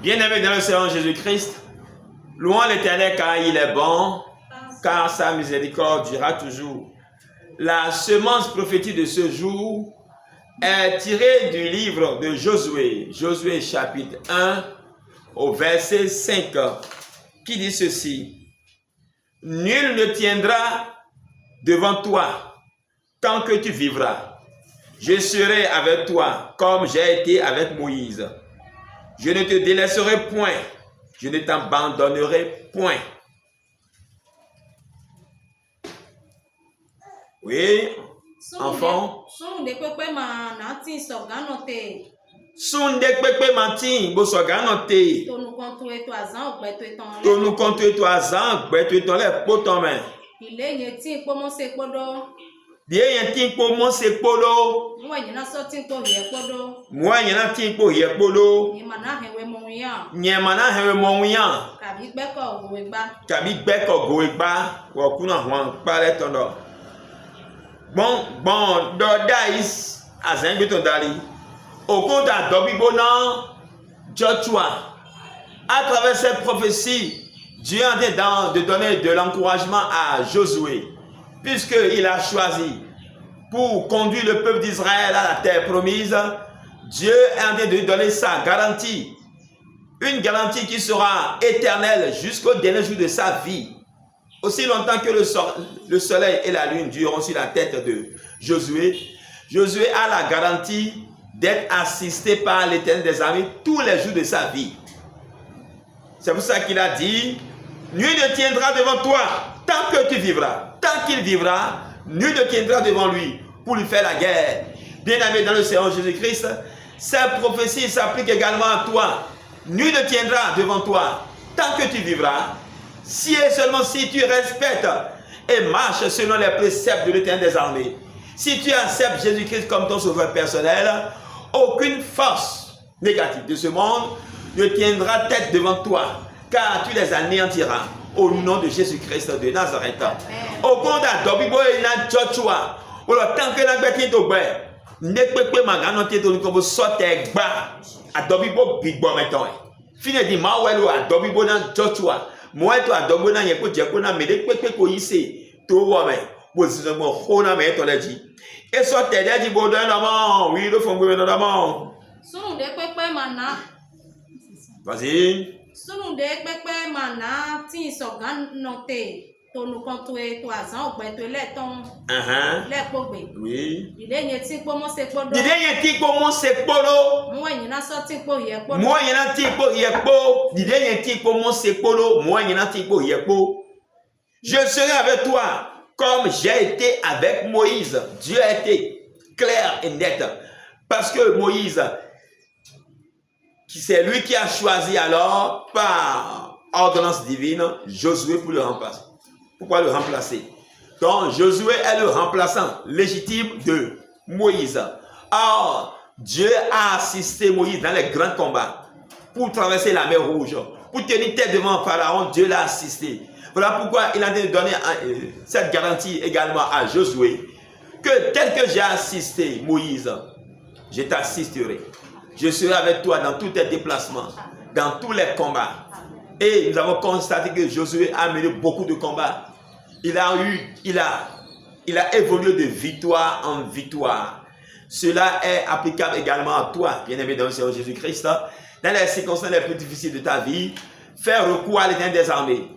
Bien-aimé dans le Seigneur Jésus-Christ, louons l'Éternel car il est bon, car sa miséricorde durera toujours. La semence prophétique de ce jour est tirée du livre de Josué, Josué chapitre 1 au verset 5, qui dit ceci: Nul ne tiendra devant toi tant que tu vivras. Je serai avec toi comme j'ai été avec Moïse. Je ne te délaisserai point, je ne t'abandonnerai point. Oui, enfant. Sunde kpekpe manti bo soganote. Tonu kontu eto azan gbeto eton le poto men. Ile yeti pomo se podo. Die yeti pomo se podo. Mwanyina so tinko ye podo. Mwanyina tinko ye podo. Nyemana hewe monwiyan. Kabi gbeko goegba. Wakuna hwan pale tondo. Bon, Dodais, Azenguton Dali, au compte à Dobibona, Joshua, à travers cette prophétie, Dieu est en train de donner de l'encouragement à Josué, puisqu'il a choisi pour conduire le peuple d'Israël à la terre promise. Dieu est en train de lui donner sa garantie, une garantie qui sera éternelle jusqu'au dernier jour de sa vie. Aussi longtemps que le soleil et la lune dureront sur la tête de Josué, Josué a la garantie d'être assisté par l'Éternel des armées tous les jours de sa vie. C'est pour ça qu'il a dit, nul ne tiendra devant toi tant que tu vivras. Tant qu'il vivra, nul ne tiendra devant lui pour lui faire la guerre. Bien-aimé dans le Seigneur Jésus-Christ, cette prophétie s'applique également à toi. Nul ne tiendra devant toi tant que tu vivras. Si et seulement si tu respectes et marches selon les préceptes de l'Éternel des armées, si tu acceptes Jésus-Christ comme ton sauveur personnel, aucune force négative de ce monde ne tiendra tête devant toi, car tu les anéantiras au nom de Jésus-Christ de Nazareth. Au compte d'Adobibo et na Joshua, tant que la bête est au bout, ne peut pas m'aganoter de nous comme sauter bas. Adobibo big bon maintenant. Fini dit Mawelo Adobibo na Joshua. Moi to adobo na yeko jeko na mede pepe ko yise to wo me bo zizo mo khona me to leji e so tede ji bo do na mo wi do fongo me na mo sunu de pepe mana vas-y sunu de pepe mana tin so gan note to nu kon to e to azan ogbe to le ton le pogbe oui ide yen tin po mo se podo mo yin na so tin po ye podo mo yin na tin po ye po ide yen tin po mo se podo mo yin na tin po ye po. Je serai avec toi comme j'ai été avec Moïse. Dieu a été clair et net parce que Moïse, c'est lui qui a choisi alors par ordonnance divine Josué pour le remplacer. Pourquoi le remplacer? Donc, Josué est le remplaçant légitime de Moïse. Or, Dieu a assisté Moïse dans les grands combats pour traverser la mer Rouge, pour tenir tête devant Pharaon. Dieu l'a assisté. Voilà pourquoi il a donné cette garantie également à Josué, que tel que j'ai assisté Moïse, je t'assisterai. Je serai avec toi dans tous tes déplacements, dans tous les combats. Et nous avons constaté que Josué a mené beaucoup de combats. Il a évolué de victoire en victoire. Cela est applicable également à toi, bien-aimé dans le Seigneur Jésus-Christ. Dans les circonstances les plus difficiles de ta vie, fais recours à l'Éternel des armées.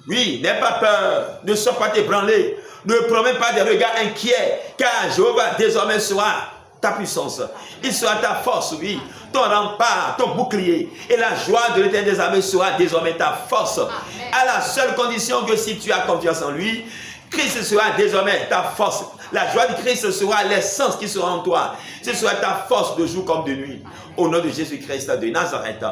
Oui, n'aie pas peur, ne sois pas ébranlé, ne promets pas des regards inquiets, car Jéhovah désormais sera ta puissance. Il sera ta force, oui, ton rempart, ton bouclier. Et la joie de l'Éternel des armées sera désormais ta force. Amen. À la seule condition que si tu as confiance en lui, Christ sera désormais ta force. La joie de Christ sera l'essence qui sera en toi. Ce sera ta force de jour comme de nuit. Au nom de Jésus-Christ de Nazareth.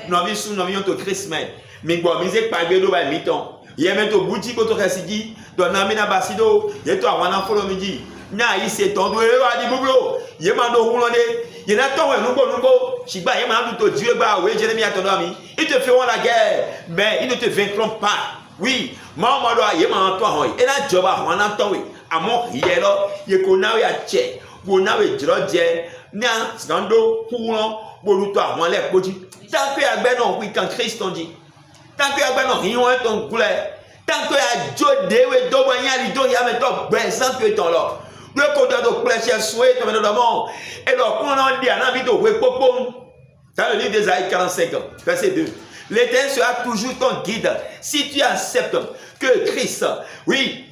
Nous avons ton Christ, mais nous avons miton. Yemeto boutique to resigi do na mina basido yeto awana follow midi na ise tondo e wa di bublo yemando hulonde yena to we nugo shigba yemando to Dieu ba we Jérémie tondo ami ils te feront la guerre mais ils ne te vaincront pas. Oui mama do yemando to hoy e na joba wana to we amo yelo ye ko na we ache ko na we jroje Nia, Skando, Kouron, Boluto, Wanlek, Bodi. Tant que Agbenon, oui, quand Christ on dit. Tant que Agbenon, Rion est ton couleur. Tant que Adjo Dewe, Dobanya, Lido, Yameto, Bensan, que ton là. Le côté de Cléchia, Souhait, ton monde. Et donc, on en dit, on a envie de Wepopon. Dans le livre d'Ésaïe 45, verset 2. L'Éternel sera toujours ton guide. Si tu acceptes que Christ, oui,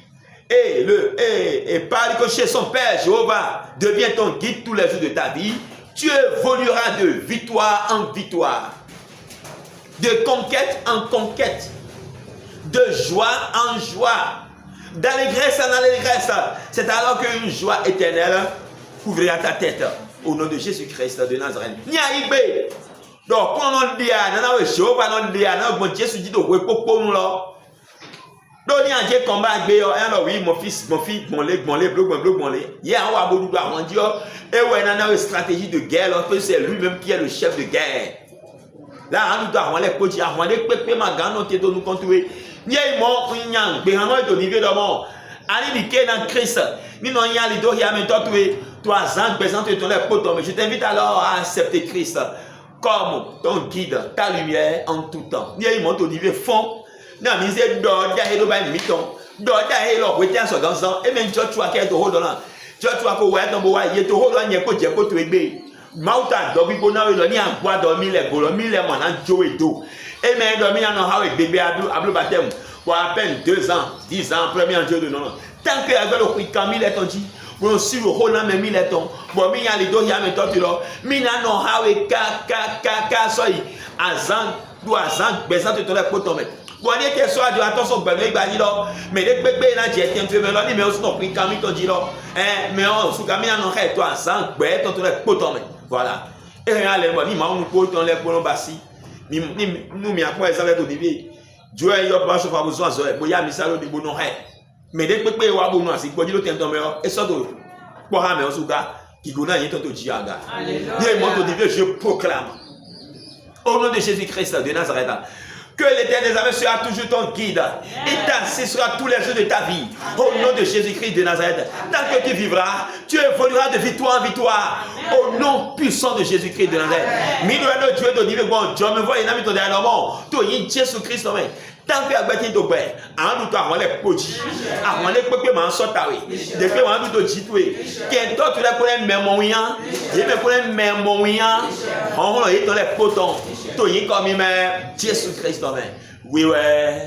et par que chez son Père Jéhovah devient ton guide tous les jours de ta vie, tu évolueras de victoire en victoire, de conquête en conquête, de joie en joie, d'allégresse en allégresse. C'est alors qu'une joie éternelle couvrira ta tête. Au nom de Jésus-Christ de Nazareth. Niaïbe. Donc, quand on dit à Nana, Jéhovah, on dit à Nana, Jésus dit, donc, pour là. Donc, il y a un combat avec Béo. Alors, oui, mon fils, mon lait, bloc. Il y a un wabou, on dit, et ouais, Nana, une stratégie de guerre, c'est lui-même qui est le chef de guerre. Là, on doit avoir les petits, on doit les ma grande, on doit nous contrôler. Il y a un mot, il y a un béhano de niveau de mort. Allez, il y a un Christ. Il y a un lido, il y a un temps, 3 ans, présente ton poteau. Mais je t'invite alors à accepter Christ comme ton guide, ta lumière en tout temps. Il y a un monte au niveau fond. Non, mais c'est d'or, il y a un bain miton. D'or, il y a un lobe, il y a un second sang. Et même tu as qu'à te hold on. Tu as qu'à ouais, ton bois, il y a te hold on, il y a qu'à te ébé. Mauta, dobi, bona, il y a un bois dormi, les golos, 1000 et mon anjo et d'eau. Et même dormi, il y a un bébé à bleu baptême. Pour à peine 2 ans, 10 ans, premier anjo de non. Tant que avec le quick Camille est ton dit. Bon, si le rôle mais mi leton, bon, mi a les deux, ya me tortu là, mi na no hawe ka soi, azan, do azan, bezan te tole pour tomber. Bon, il était soit de attention, ben, il va dire là, mais les bébés là, j'ai été un peu là, mais on se comprend quand mi ton dit là, mais on se camille en rêve, toi, azan, ben, ton tole pour tomber. Voilà. Et rien, les mots, ni ma on nous pose ton lait pour nous bassi, ni nous, mi après, ça va être au niveau. Dieu est yo pas chauffe besoin, bon, ya mi ça le de bon non rêve. Mais dès que tu as besoin, si tu as besoin, et ça, tu as besoin, qui gona yé tonto jiaga. Je proclame au nom de Jésus-Christ de Nazareth que l'Éternel sera toujours ton guide. Il t'assistera tous les jours de ta vie. Au nom de Jésus-Christ de Nazareth. Tant que tu vivras, tu évolueras de victoire en victoire. Au nom puissant de Jésus-Christ de Nazareth. Mille Dieu de dire bon, Dieu me voit, il n'a mis ton dernier tu es Jésus-Christ. Tant que tu es to be an du to àwọn le poji àwọn le pepe ma so tawe de pe wan du to jitwe ke to tu le ko le memo yan je me ko le memo yan on lo yi to le poton to yin ko mi me Jésus Christ o me we were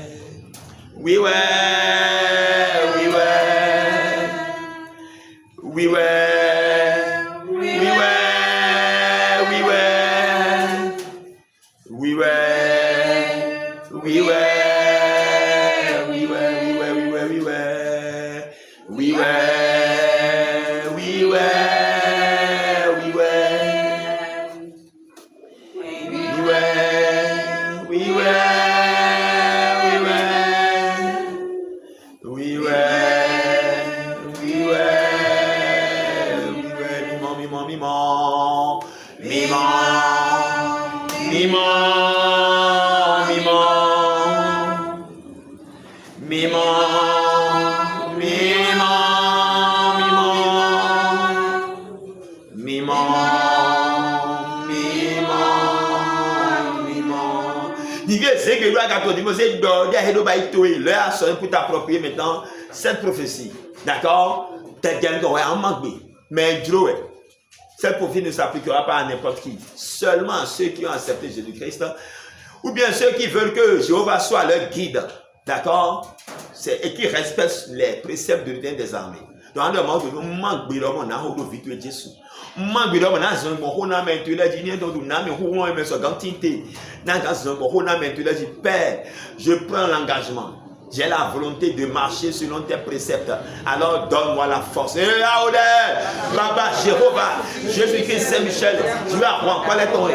pour t'approprier maintenant cette prophétie. D'accord? Mais cette prophétie ne s'appliquera pas à n'importe qui. Seulement à ceux qui ont accepté Jésus-Christ ou bien ceux qui veulent que Jéhovah soit leur guide. D'accord? Et qui respectent les préceptes de l'Éternel des armées. Donc, le monde de manque de l'homme, on a un vite de Jésus. Manque de l'homme, on a un bon homme, tu l'as dit, Père, je prends l'engagement. J'ai la volonté de marcher selon tes préceptes. Alors donne-moi la force. Et là, Baba, Jéhovah, Jésus-Christ, Saint-Michel, tu vas voir quoi est ton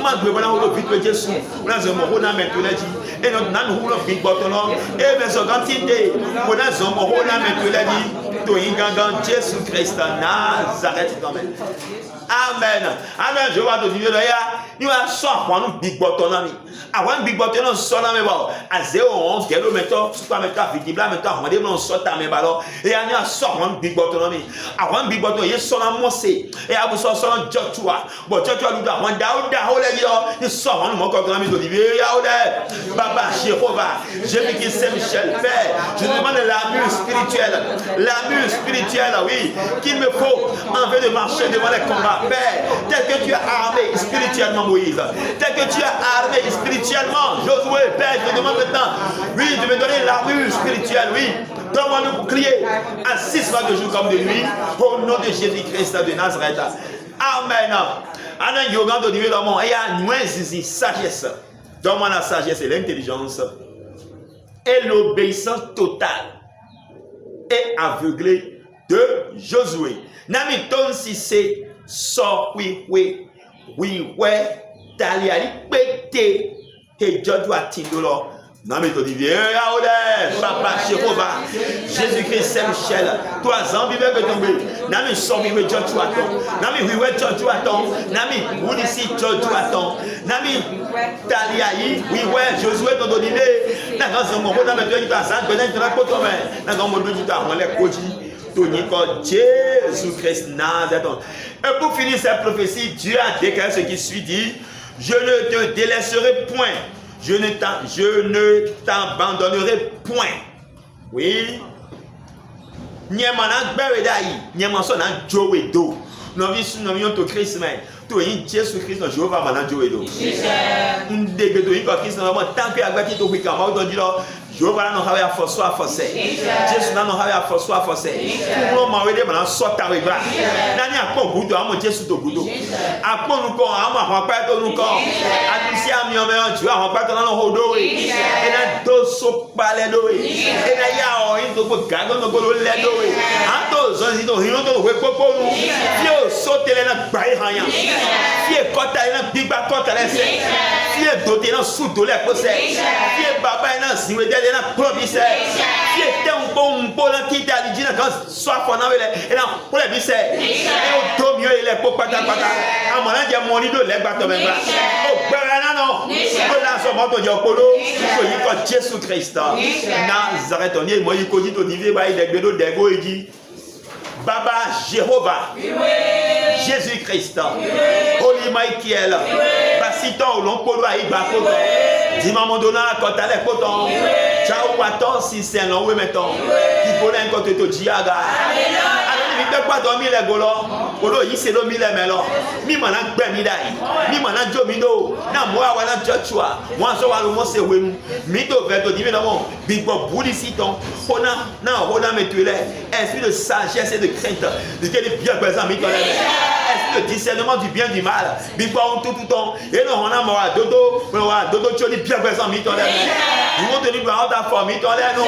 manque de l'homme, vite de Jésus. On a un bon homme, tu l'as dit. Et notre nan roulo big bottom et mais so quantité on a son bon on a mais tu l'as dit To ingangan Jésus Christ Nazareth Amen. Amen. Amen. Je vois de Dieu là. Nous allons sortir nous big button ami. Avant big button on sort na me ba. À 011 km sur quoi mettre visible là maintenant on demande on sort ta me ba là. Et on a sort on big button ami. Avant big button il sort na mosé. Et à vous sort Joshua. Bon Joshua nous da on da o le yo. Il sort on mo ko grand ami d'Olivier ya o de. Baba Jéhovah. Je veux qu'il Saint-Michel Père. Je demande l'armure spirituelle, oui, qu'il me faut en vue de marcher devant les combats. Père, tel que tu as armé spirituellement Moïse, tel que tu as armé spirituellement Josué, Père, je te demande maintenant, oui, de me donner l'armure spirituelle, oui. Donne-moi le bouclier à 6 mois de jour comme de nuit, au nom de Jésus-Christ de Nazareth. Amen. Anan yogan de Dieu dans mon et à nous ici sagesse. Donne-moi la sagesse et l'intelligence et l'obéissance totale et aveuglée de Josué. Nami ton si c'est so oui taliali pété et Joshua tindolo. Nami ton dit viens papa Jéhovah Jésus-Christ Saint-Michel 3 ans vivait que tomber. Nami so vivre Joshua ton. Nami vivre Joshua ton. Nami où ici Joshua ton. Nami taliai oui Josué ton donné. Na quand on va mettre une place en connaître la côte mais na quand on dit on les koji Tony comme Jésus-Christ Nazareth. Et pour finir cette prophétie, Dieu a déclaré ce qui suit dit, je ne te délaisserai point, je ne t'abandonnerai point. Oui. Nyemana beredai, nyemanso na jowedo. Novisu novion to Christ man. To in Jésus-Christ no Jéhovah mana jowedo. Ndege to in Christ no mo tant que agba ki to wika ma do di lo. Jéhovah non hawe afoso afose. Jésus non hawe afoso afose. Pour ma wede mana sota we ba. Nani akpo gudo amo Jésus to gudo. Akpo nu ko amo ahon pa to nu ko. Adisi ami o me on ju ahon pa to no hodo we. Ena do so pale do we. Ena ya o in to go gago no go le do we. Anto zo si to hin to we popo nu. Fio so tele na gbai hanya. Fie kota na bigba kota le se. Fie dote na su do le ko se. Fie baba na siwe de na promise. Fie te un po na kita ali jina kan so afo na wele. E na po le bi se. E o do mi o ile po pata. Amana je mo ni do le gba to me gba. O gbara na no. O la so mo to je opolo. So yi ko Jesus Christ. Nazareth on ye mo yi ko ji to dive ba ide gbedo dego eji. Baba Jéhovah, Jésus-Christ, Holy Michael, Basiton, l'onpolo a ibakoto, Dimamondona, Kotale Koton, Chao Waton, si c'est un long mettons, qui connaît un côté de Diaga. Il ne peut pas dormir les golos, Olo yi se lo mi le melo, mi mana gbe mi dai, mi mana jo mi do, na mo awa na Joshua, mo so wa lo mo se wemu, mi to ve to di mi na mo, bi bo budi si ton, hona me tuele, esprit de sagesse et de crainte, de que les bien présents mi to le, esprit de discernement du bien du mal, bi bo on tout ton, et non hona mo wa dodo choni bien présent mi to le. Ils vont tenir par ta forme, ils t'ont l'air non.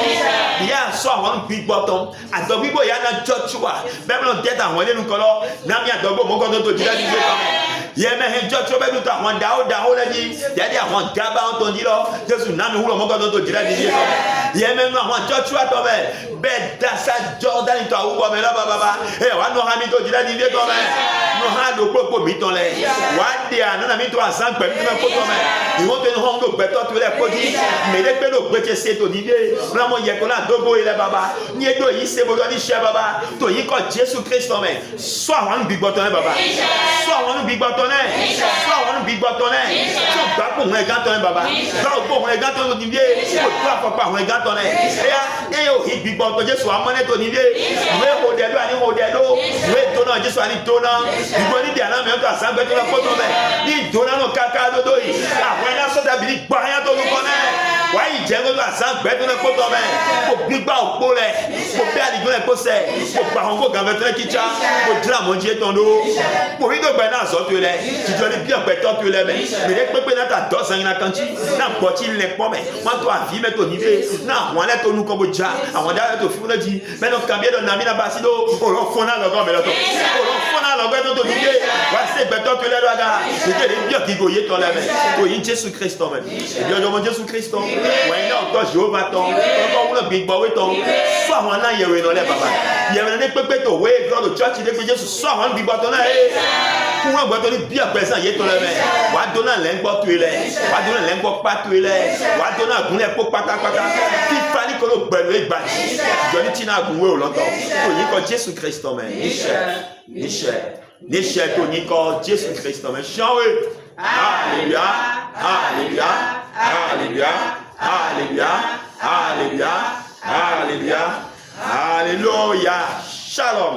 Il y a un soir, on big bottom. À Dobibo, il y a un Joshua. Même l'on tête à Wallé, nous collons. Nami à Dobo, mon condom de Dieu. Il y a un Joshua, mais nous avons Dao, la dit. Il y a des Armand Gaba, on dit là. Jésus, Nami, ou le mon condom de Dieu. Il y a même un Joshua, toi, mais. Ben, Dassa, Jordan, il t'a ouvert, mais là, baba. Et on a mis ton Dieu, toi, mais. Nous avons le propos, mis ton lait. Wadia, nous avons mis 300, mais ils vont tenir un peu, toi, tu les produits. Mais les pédos breaker c'est ton idée. Là moi y'a qu'on a dogo et les baba. Ni do yi se bodo ni cher baba. To yi ko Jésus Christ mais. Soit on big button baba. Soit on big button. Soit on big button. So ba ko mo ganton baba. Ba ko mo ganton ni vie. Ko to pa mo ganton. E yo hit big button Jésus amane to ni vie. We ho de do ani ho de do. We to na Jésus ani to na. Ni go ni de ana me to asan gbe to na foto me. Ni to na no kaka do do yi. Àwọn na so da bi gba yan to lu koné. Why you jangle as a better than put on for big bow bullet, for barely going to possess, for Bahongo Gavatra Kitcha, for Dramonje Tondo, for Rido Bernard Sotule, to Johnny Pierre Beto to Lemon, mais les peuples à Dawson in la country, now watching les pommes, want to have him to Nive, now one let on Nukoboja, I want that to Funaji, men of Cambiado Namina Basido, or Fona Logomelato, or Fona Logato to Nive, what's the better to Leraga, to get him Yoki go yet on Lemon, to in Jesus Christ, Jésus Christ. When you go Jehovah ton, go go big boy ton. So one na yewe no le baba. Yewe na pepe to we go to church de pe Jesus so one big boy ton na e. Wọ́n gbọ́ tó ní bí àpẹẹsàn yé tó lẹ́mẹ̀ wà á dóná lẹ́ńgbọ́ tó ilẹ̀ wà á dóná lẹ́ńgbọ́ pá tó ilẹ̀ wà á dóná gúnlẹ̀ pó pátápátá kí fanikolo gbẹ̀lú ìgbàjì ìjọ ní tí náà gúnwé ò lọ́tọ̀ tó yí kọ Jésù Kristo mẹ́ níṣẹ́ tó yí kọ Jésù Kristo mẹ́ ṣánwé hallelujah hallelujah hallelujah hallelujah hallelujah hallelujah hallelujah shalom.